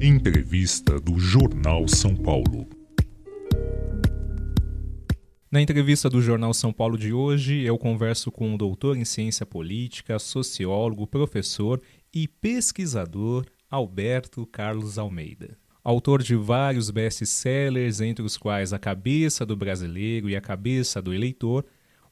Entrevista do Jornal São Paulo. Na entrevista do Jornal São Paulo de hoje, eu converso com o doutor em ciência política, sociólogo, professor e pesquisador Alberto Carlos Almeida. Autor de vários best-sellers, entre os quais A Cabeça do Brasileiro e A Cabeça do Eleitor,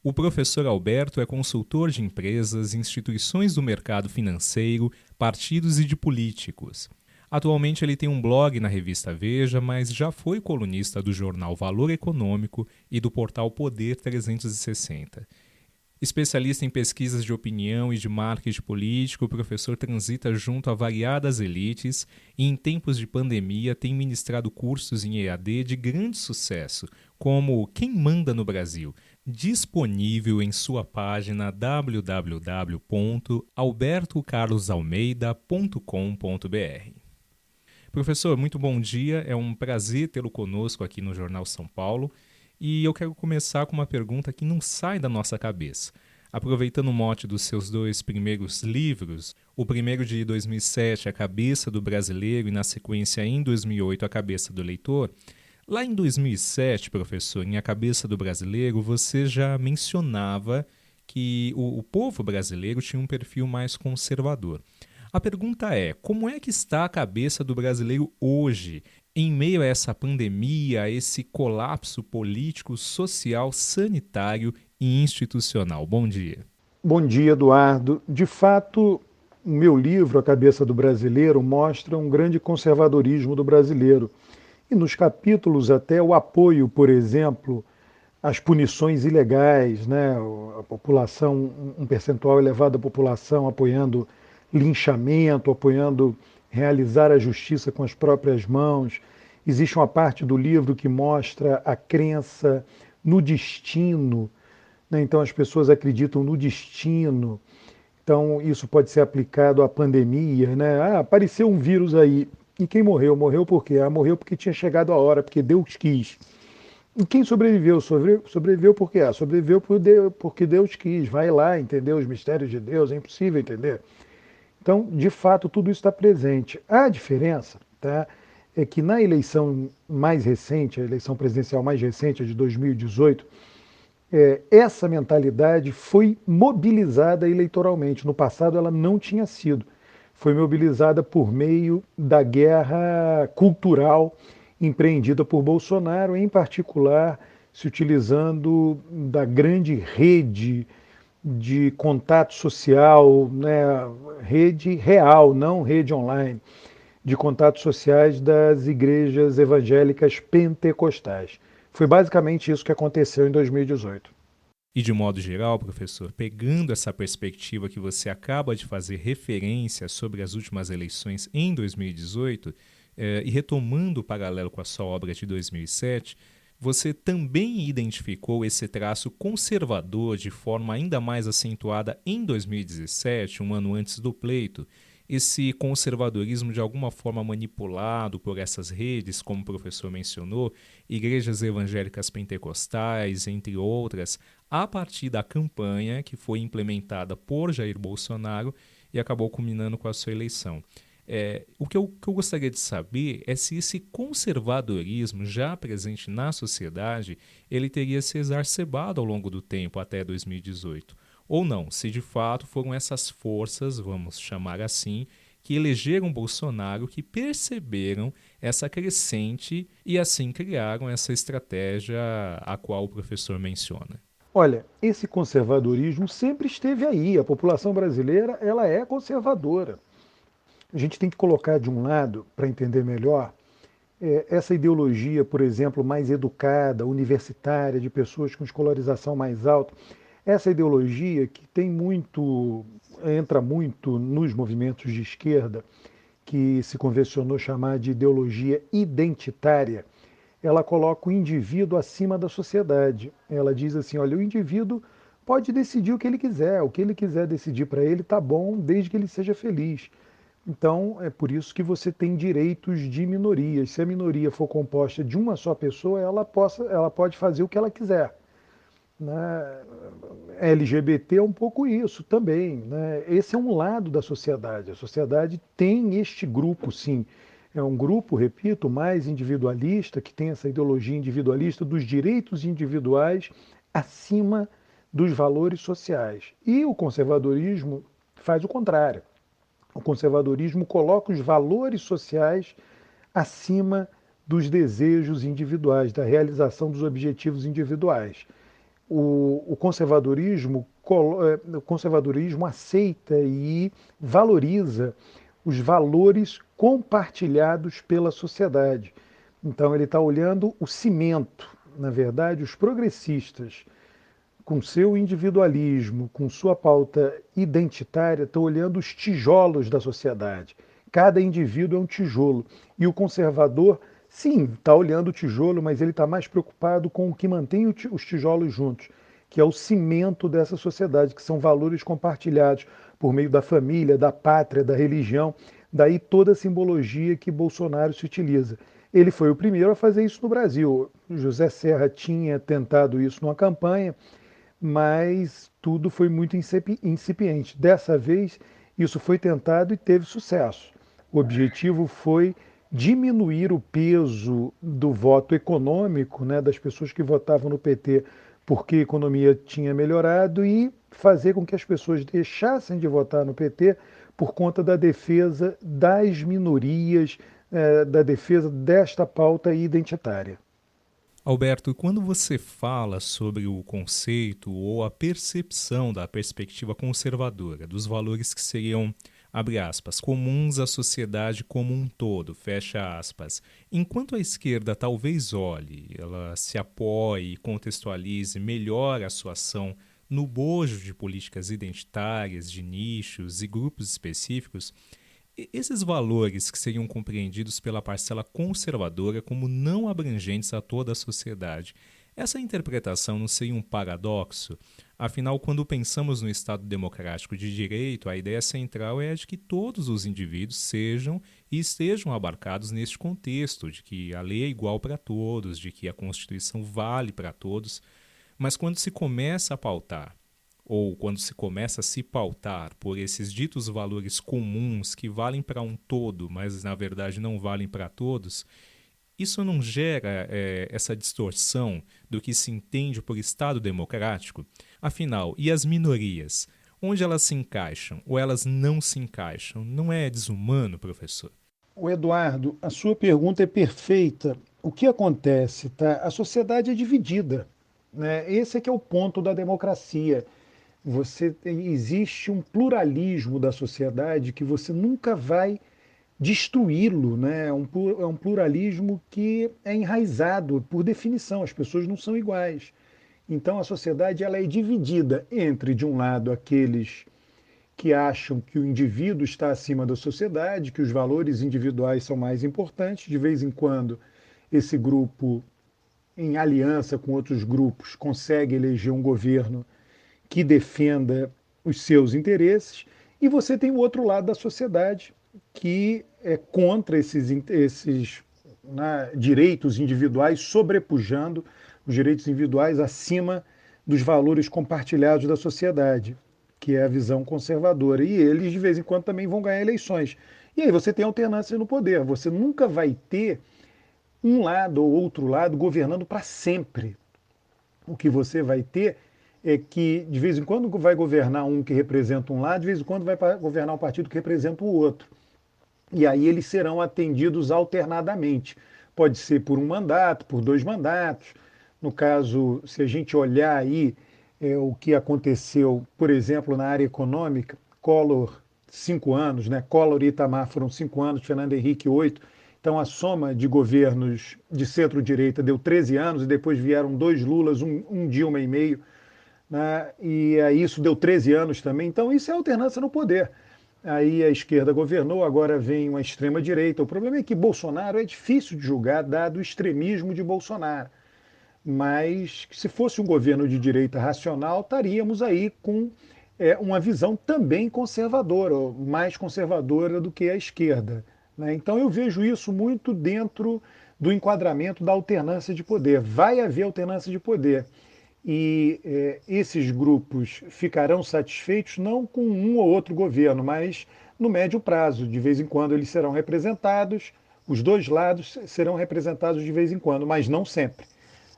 o professor Alberto é consultor de empresas, instituições do mercado financeiro, partidos e de políticos. Atualmente ele tem um blog na revista Veja, mas já foi colunista do jornal Valor Econômico e do portal Poder 360. Especialista em pesquisas de opinião e de marketing político, o professor transita junto a variadas elites e, em tempos de pandemia, tem ministrado cursos em EAD de grande sucesso, como Quem Manda no Brasil, disponível em sua página www.albertocarlosalmeida.com.br. Professor, muito bom dia, é um prazer tê-lo conosco aqui no Jornal São Paulo e eu quero começar com uma pergunta que não sai da nossa cabeça. Aproveitando o mote dos seus dois primeiros livros, o primeiro de 2007, A Cabeça do Brasileiro, e na sequência em 2008, A Cabeça do Eleitor, lá em 2007, professor, em A Cabeça do Brasileiro, você já mencionava que o povo brasileiro tinha um perfil mais conservador. A pergunta é, como é que está a cabeça do brasileiro hoje, em meio a essa pandemia, a esse colapso político, social, sanitário e institucional? Bom dia. Bom dia, Eduardo. De fato, o meu livro, A Cabeça do Brasileiro, mostra um grande conservadorismo do brasileiro. E nos capítulos até o apoio, por exemplo, às punições ilegais, né? A população, um percentual elevado da população apoiando linchamento, apoiando realizar a justiça com as próprias mãos. Existe uma parte do livro que mostra a crença no destino, né? Então as pessoas acreditam no destino. Então isso pode ser aplicado à pandemia, né? Apareceu um vírus aí. E quem morreu? Morreu por quê? Morreu porque tinha chegado a hora, porque Deus quis. E quem sobreviveu? Sobreviveu por quê? Sobreviveu porque Deus quis. Vai lá entender os mistérios de Deus, é impossível entender. Então, de fato, tudo isso está presente. A diferença, tá, é que na eleição mais recente, a eleição presidencial mais recente, a de 2018, essa mentalidade foi mobilizada eleitoralmente. No passado, ela não tinha sido. Foi mobilizada por meio da guerra cultural empreendida por Bolsonaro, em particular se utilizando da grande rede de contato social, né, rede real, não rede online, de contatos sociais das igrejas evangélicas pentecostais. Foi basicamente isso que aconteceu em 2018. E de modo geral, professor, pegando essa perspectiva que você acaba de fazer referência sobre as últimas eleições em 2018, e retomando o paralelo com a sua obra de 2007, você também identificou esse traço conservador de forma ainda mais acentuada em 2017, um ano antes do pleito, esse conservadorismo de alguma forma manipulado por essas redes, como o professor mencionou, igrejas evangélicas pentecostais, entre outras, a partir da campanha que foi implementada por Jair Bolsonaro e acabou culminando com a sua eleição. O que eu gostaria de saber é se esse conservadorismo já presente na sociedade, ele teria se exacerbado ao longo do tempo até 2018, ou não, se de fato foram essas forças, vamos chamar assim, que elegeram Bolsonaro, que perceberam essa crescente e assim criaram essa estratégia a qual o professor menciona. Olha, esse conservadorismo sempre esteve aí. A população brasileira, ela é conservadora. A gente tem que colocar de um lado, para entender melhor, essa ideologia, por exemplo, mais educada, universitária, de pessoas com escolarização mais alta, essa ideologia que entra muito nos movimentos de esquerda, que se convencionou chamar de ideologia identitária, ela coloca o indivíduo acima da sociedade. Ela diz assim, olha, o indivíduo pode decidir o que ele quiser decidir para ele está bom, desde que ele seja feliz. Então, é por isso que você tem direitos de minorias. Se a minoria for composta de uma só pessoa, ela pode fazer o que ela quiser. Né? LGBT é um pouco isso também. Né? Esse é um lado da sociedade. A sociedade tem este grupo, sim, É um grupo, repito, mais individualista, que tem essa ideologia individualista dos direitos individuais acima dos valores sociais. E o conservadorismo faz o contrário. O conservadorismo coloca os valores sociais acima dos desejos individuais, da realização dos objetivos individuais. O conservadorismo aceita e valoriza os valores compartilhados pela sociedade. Então, ele está olhando o cimento. Na verdade, os progressistas, com seu individualismo, com sua pauta identitária, estão olhando os tijolos da sociedade. Cada indivíduo é um tijolo. E o conservador, sim, está olhando o tijolo, mas ele está mais preocupado com o que mantém os tijolos juntos, que é o cimento dessa sociedade, que são valores compartilhados por meio da família, da pátria, da religião. Daí toda a simbologia que Bolsonaro se utiliza. Ele foi o primeiro a fazer isso no Brasil. José Serra tinha tentado isso numa campanha, mas tudo foi muito incipiente. Dessa vez, isso foi tentado e teve sucesso. O objetivo foi diminuir o peso do voto econômico, né, das pessoas que votavam no PT porque a economia tinha melhorado e fazer com que as pessoas deixassem de votar no PT por conta da defesa das minorias, da defesa desta pauta identitária. Alberto, quando você fala sobre o conceito ou a percepção da perspectiva conservadora, dos valores que seriam, abre aspas, comuns à sociedade como um todo, fecha aspas, enquanto a esquerda talvez olhe, ela se apoie e contextualize melhor a sua ação no bojo de políticas identitárias, de nichos e grupos específicos, esses valores que seriam compreendidos pela parcela conservadora como não abrangentes a toda a sociedade, essa interpretação não seria um paradoxo? Afinal, quando pensamos no Estado democrático de direito, a ideia central é a de que todos os indivíduos sejam e estejam abarcados neste contexto, de que a lei é igual para todos, de que a Constituição vale para todos. Mas quando se começa a pautar, ou quando se começa a se pautar por esses ditos valores comuns que valem para um todo, mas na verdade não valem para todos, isso não gera essa distorção do que se entende por Estado democrático? Afinal, e as minorias? Onde elas se encaixam ou elas não se encaixam? Não é desumano, professor? O Eduardo, a sua pergunta é perfeita. O que acontece? Tá? A sociedade é dividida, né? Esse é que é o ponto da democracia. Existe um pluralismo da sociedade que você nunca vai destruí-lo, né? É um pluralismo que é enraizado por definição, as pessoas não são iguais. Então a sociedade ela é dividida entre, de um lado, aqueles que acham que o indivíduo está acima da sociedade, que os valores individuais são mais importantes. De vez em quando, esse grupo, em aliança com outros grupos, consegue eleger um governo que defenda os seus interesses, e você tem o outro lado da sociedade que é contra esses né, direitos individuais, sobrepujando os direitos individuais acima dos valores compartilhados da sociedade, que é a visão conservadora. E eles, de vez em quando, também vão ganhar eleições. E aí você tem alternância no poder. Você nunca vai ter um lado ou outro lado governando para sempre. O que você vai ter é que, de vez em quando, vai governar um que representa um lado, de vez em quando vai governar um partido que representa o outro. E aí eles serão atendidos alternadamente. Pode ser por um mandato, por 2 mandatos. No caso, se a gente olhar aí o que aconteceu, por exemplo, na área econômica, Collor, 5 anos, né? Collor e Itamar foram 5 anos, Fernando Henrique, 8. Então a soma de governos de centro-direita deu 13 anos e depois vieram 2 Lulas, um Dilma e meio. Né? E aí isso deu 13 anos também. Então isso é alternância no poder. Aí a esquerda governou, agora vem uma extrema-direita. O problema é que Bolsonaro é difícil de julgar, dado o extremismo de Bolsonaro. Mas se fosse um governo de direita racional, estaríamos aí com uma visão também conservadora, mais conservadora do que a esquerda. Né? Então eu vejo isso muito dentro do enquadramento da alternância de poder. Vai haver alternância de poder. E esses grupos ficarão satisfeitos não com um ou outro governo, mas no médio prazo. De vez em quando eles serão representados Os dois lados serão representados de vez em quando, mas não sempre.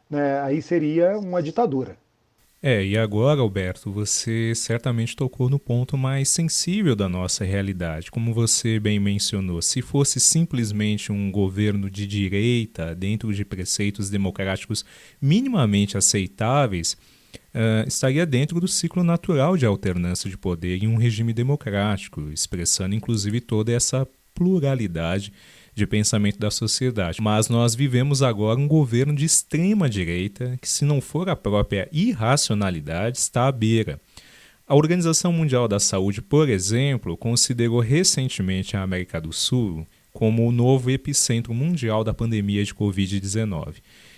Né? Aí seria uma ditadura. E agora, Alberto, você certamente tocou no ponto mais sensível da nossa realidade. Como você bem mencionou, se fosse simplesmente um governo de direita, dentro de preceitos democráticos minimamente aceitáveis, estaria dentro do ciclo natural de alternância de poder em um regime democrático, expressando inclusive toda essa pluralidade de pensamento da sociedade. Mas nós vivemos agora um governo de extrema direita que, se não for a própria irracionalidade, está à beira. A Organização Mundial da Saúde, por exemplo, considerou recentemente a América do Sul como o novo epicentro mundial da pandemia de Covid-19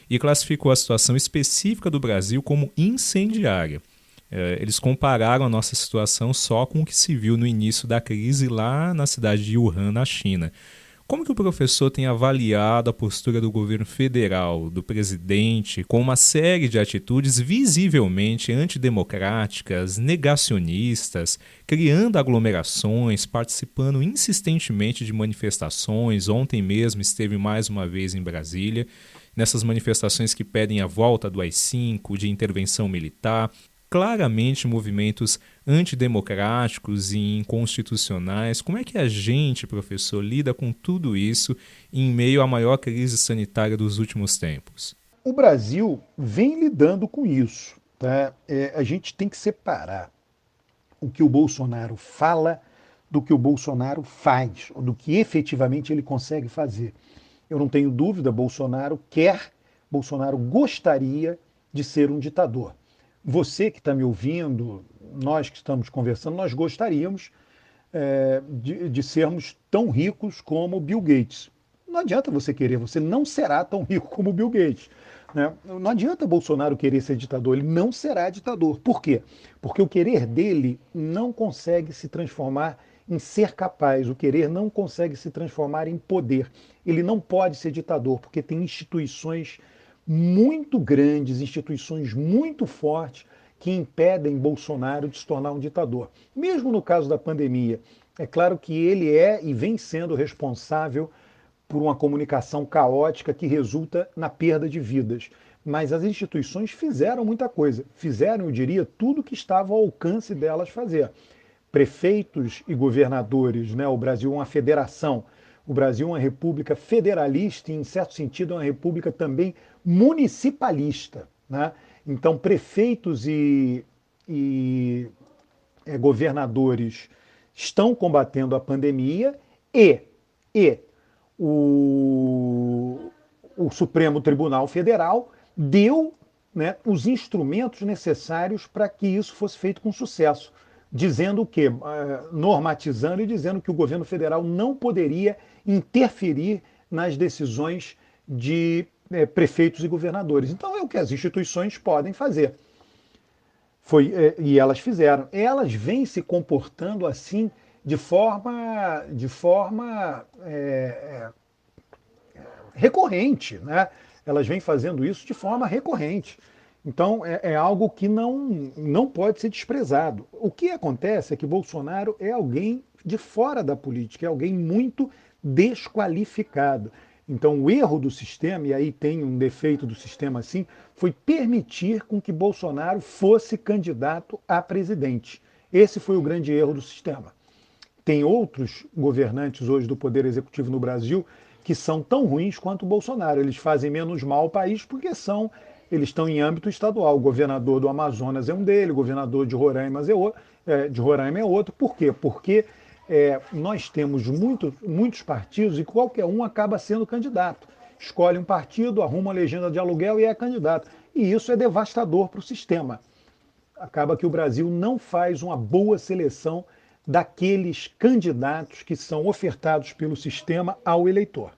e classificou a situação específica do Brasil como incendiária. Eles compararam a nossa situação só com o que se viu no início da crise lá na cidade de Wuhan, na China. Como que o professor tem avaliado a postura do governo federal, do presidente, com uma série de atitudes visivelmente antidemocráticas, negacionistas, criando aglomerações, participando insistentemente de manifestações? Ontem mesmo esteve mais uma vez em Brasília, nessas manifestações que pedem a volta do AI-5, de intervenção militar, claramente movimentos antidemocráticos e inconstitucionais. Como é que a gente, professor, lida com tudo isso em meio à maior crise sanitária dos últimos tempos? O Brasil vem lidando com isso. Tá? A gente tem que separar o que o Bolsonaro fala do que o Bolsonaro faz, ou do que efetivamente ele consegue fazer. Eu não tenho dúvida, Bolsonaro gostaria de ser um ditador. Você que está me ouvindo, nós que estamos conversando, nós gostaríamos de sermos tão ricos como Bill Gates. Não adianta você querer, você não será tão rico como Bill Gates. Né? Não adianta Bolsonaro querer ser ditador, ele não será ditador. Por quê? Porque o querer dele não consegue se transformar em ser capaz, o querer não consegue se transformar em poder. Ele não pode ser ditador, porque tem instituições muito grandes, instituições muito fortes que impedem Bolsonaro de se tornar um ditador. Mesmo no caso da pandemia, é claro que ele é e vem sendo responsável por uma comunicação caótica que resulta na perda de vidas. Mas as instituições fizeram muita coisa, fizeram, eu diria, tudo que estava ao alcance delas fazer. Prefeitos e governadores, né? O Brasil é uma federação, o Brasil é uma república federalista e, em certo sentido, é uma república também municipalista. Né? Então, prefeitos e governadores estão combatendo a pandemia e o Supremo Tribunal Federal deu, né, os instrumentos necessários para que isso fosse feito com sucesso. Dizendo o quê? Normatizando e dizendo que o governo federal não poderia interferir nas decisões de prefeitos e governadores. Então é o que as instituições podem fazer. E elas fizeram. Elas vêm se comportando assim de forma recorrente, né? Elas vêm fazendo isso de forma recorrente. Então é algo que não pode ser desprezado. O que acontece é que Bolsonaro é alguém de fora da política, é alguém muito desqualificado. Então o erro do sistema, e aí tem um defeito do sistema assim, foi permitir com que Bolsonaro fosse candidato a presidente. Esse foi o grande erro do sistema. Tem outros governantes hoje do Poder Executivo no Brasil que são tão ruins quanto o Bolsonaro. Eles fazem menos mal ao país porque eles estão em âmbito estadual. O governador do Amazonas é um deles, o governador de Roraima é outro. Por quê? Porque nós temos muitos partidos e qualquer um acaba sendo candidato. Escolhe um partido, arruma uma legenda de aluguel e é candidato. E isso é devastador para o sistema. Acaba que o Brasil não faz uma boa seleção daqueles candidatos que são ofertados pelo sistema ao eleitor.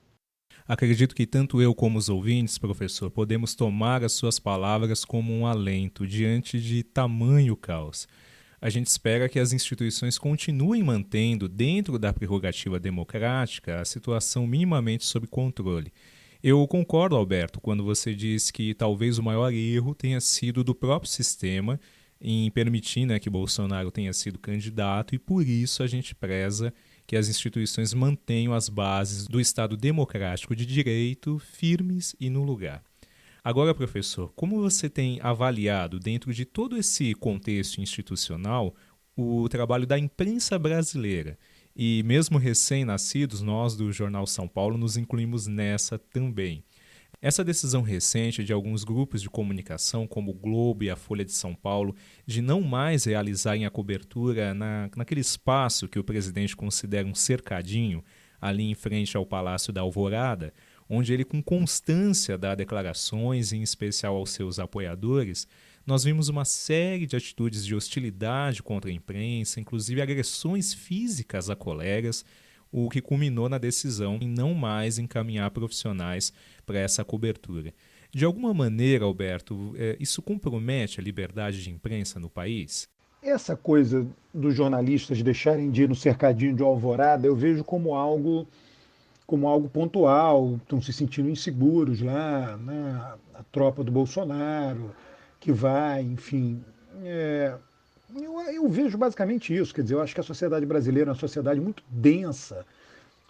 Acredito que tanto eu como os ouvintes, professor, podemos tomar as suas palavras como um alento diante de tamanho caos. A gente espera que as instituições continuem mantendo, dentro da prerrogativa democrática, a situação minimamente sob controle. Eu concordo, Alberto, quando você diz que talvez o maior erro tenha sido do próprio sistema em permitir, né, que Bolsonaro tenha sido candidato, e por isso a gente preza que as instituições mantenham as bases do Estado democrático de direito firmes e no lugar. Agora, professor, como você tem avaliado, dentro de todo esse contexto institucional, o trabalho da imprensa brasileira? E mesmo recém-nascidos, nós do Jornal São Paulo nos incluímos nessa também. Essa decisão recente de alguns grupos de comunicação, como o Globo e a Folha de São Paulo, de não mais realizarem a cobertura naquele espaço que o presidente considera um cercadinho, ali em frente ao Palácio da Alvorada, onde ele com constância dá declarações, em especial aos seus apoiadores, nós vimos uma série de atitudes de hostilidade contra a imprensa, inclusive agressões físicas a colegas, o que culminou na decisão em não mais encaminhar profissionais para essa cobertura. De alguma maneira, Alberto, isso compromete a liberdade de imprensa no país? Essa coisa dos jornalistas deixarem de ir no cercadinho de Alvorada, eu vejo como algo pontual, estão se sentindo inseguros lá, né? A tropa do Bolsonaro, que vai, enfim. Eu vejo basicamente isso, quer dizer, eu acho que a sociedade brasileira é uma sociedade muito densa,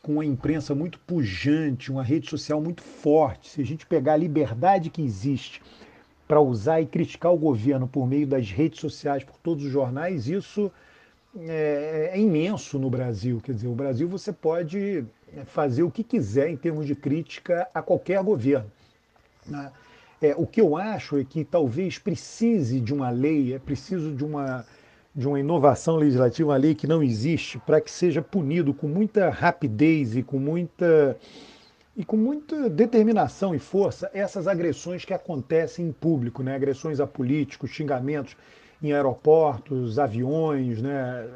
com uma imprensa muito pujante, uma rede social muito forte. Se a gente pegar a liberdade que existe para usar e criticar o governo por meio das redes sociais, por todos os jornais, isso é imenso no Brasil. Quer dizer, o Brasil você pode fazer o que quiser em termos de crítica a qualquer governo, né? O que eu acho é que talvez precise de uma lei, é preciso de uma inovação legislativa, uma lei que não existe, para que seja punido com muita rapidez e com muita determinação e força essas agressões que acontecem em público, né? Agressões a políticos, xingamentos em aeroportos, aviões, né?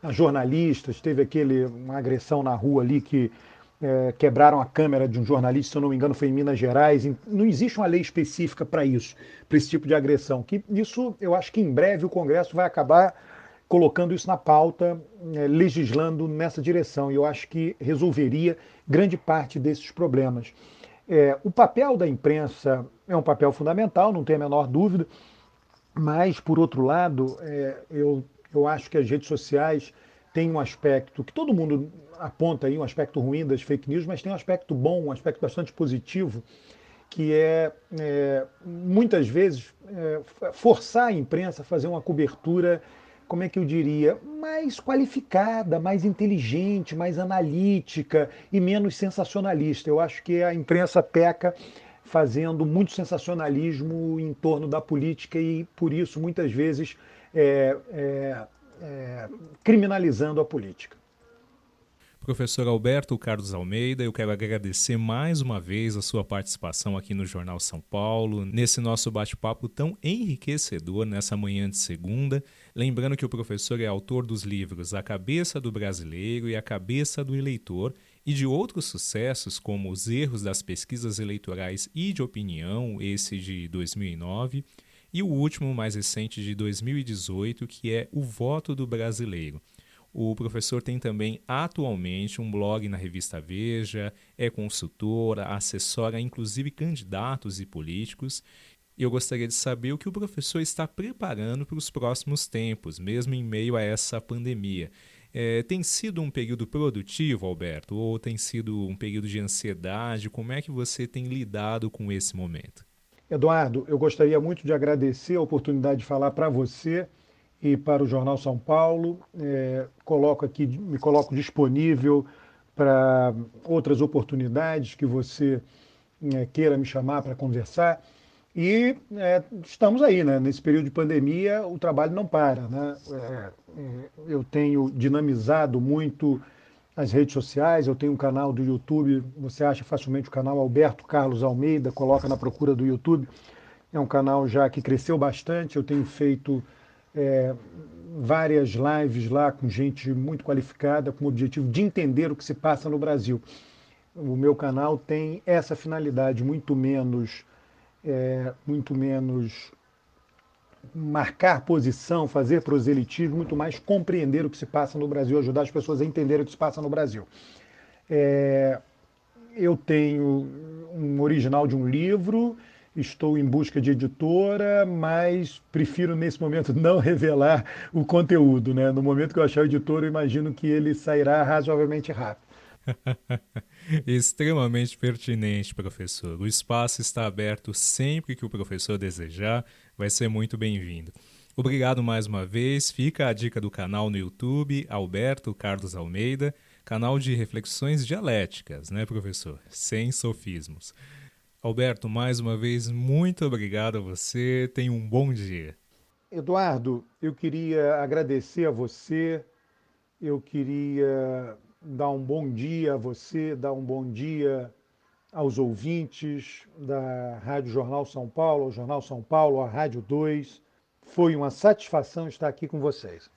A jornalistas. Teve uma agressão na rua ali que quebraram a câmera de um jornalista, se eu não me engano, foi em Minas Gerais. Não existe uma lei específica para isso, para esse tipo de agressão. Isso, eu acho que em breve o Congresso vai acabar colocando isso na pauta, legislando nessa direção. E eu acho que resolveria grande parte desses problemas. O papel da imprensa é um papel fundamental, não tem a menor dúvida, mas, por outro lado, eu acho que as redes sociais têm um aspecto que todo mundo aponta aí, um aspecto ruim das fake news, mas tem um aspecto bom, um aspecto bastante positivo, que muitas vezes, forçar a imprensa a fazer uma cobertura, como é que eu diria, mais qualificada, mais inteligente, mais analítica e menos sensacionalista. Eu acho que a imprensa peca fazendo muito sensacionalismo em torno da política e, por isso, muitas vezes, criminalizando a política. Professor Alberto Carlos Almeida, eu quero agradecer mais uma vez a sua participação aqui no Jornal São Paulo, nesse nosso bate-papo tão enriquecedor nessa manhã de segunda. Lembrando que o professor é autor dos livros A Cabeça do Brasileiro e A Cabeça do Eleitor e de outros sucessos como Os Erros das Pesquisas Eleitorais e de Opinião, esse de 2009, e o último, mais recente, de 2018, que é O Voto do Brasileiro. O professor tem também atualmente um blog na revista Veja, é consultor, assessora inclusive candidatos e políticos. E eu gostaria de saber o que o professor está preparando para os próximos tempos, mesmo em meio a essa pandemia. Tem sido um período produtivo, Alberto, ou tem sido um período de ansiedade? Como é que você tem lidado com esse momento? Eduardo, eu gostaria muito de agradecer a oportunidade de falar para você e para o Jornal São Paulo. Me coloco disponível para outras oportunidades que você queira me chamar para conversar. E estamos aí, né? Nesse período de pandemia, o trabalho não para, né? Eu tenho dinamizado muito as redes sociais, eu tenho um canal do YouTube, você acha facilmente o canal Alberto Carlos Almeida, coloca na procura do YouTube. É um canal já que cresceu bastante, eu tenho feito várias lives lá com gente muito qualificada, com o objetivo de entender o que se passa no Brasil. O meu canal tem essa finalidade, muito menos marcar posição, fazer proselitismo, muito mais compreender o que se passa no Brasil, ajudar as pessoas a entenderem o que se passa no Brasil. Eu tenho um original de um livro estou em busca de editora, mas prefiro nesse momento não revelar o conteúdo, né? No momento que eu achar o editor, eu imagino que ele sairá razoavelmente rápido. Extremamente pertinente, professor. O espaço está aberto sempre que o professor desejar, vai ser muito bem-vindo. Obrigado mais uma vez. Fica a dica do canal no YouTube, Alberto Carlos Almeida, canal de reflexões dialéticas, né, professor? Sem sofismos. Alberto, mais uma vez, muito obrigado a você. Tenha um bom dia. Eduardo, eu queria agradecer a você, eu queria dar um bom dia a você, dar um bom dia aos ouvintes da Rádio Jornal São Paulo, ao Jornal São Paulo, à Rádio 2. Foi uma satisfação estar aqui com vocês.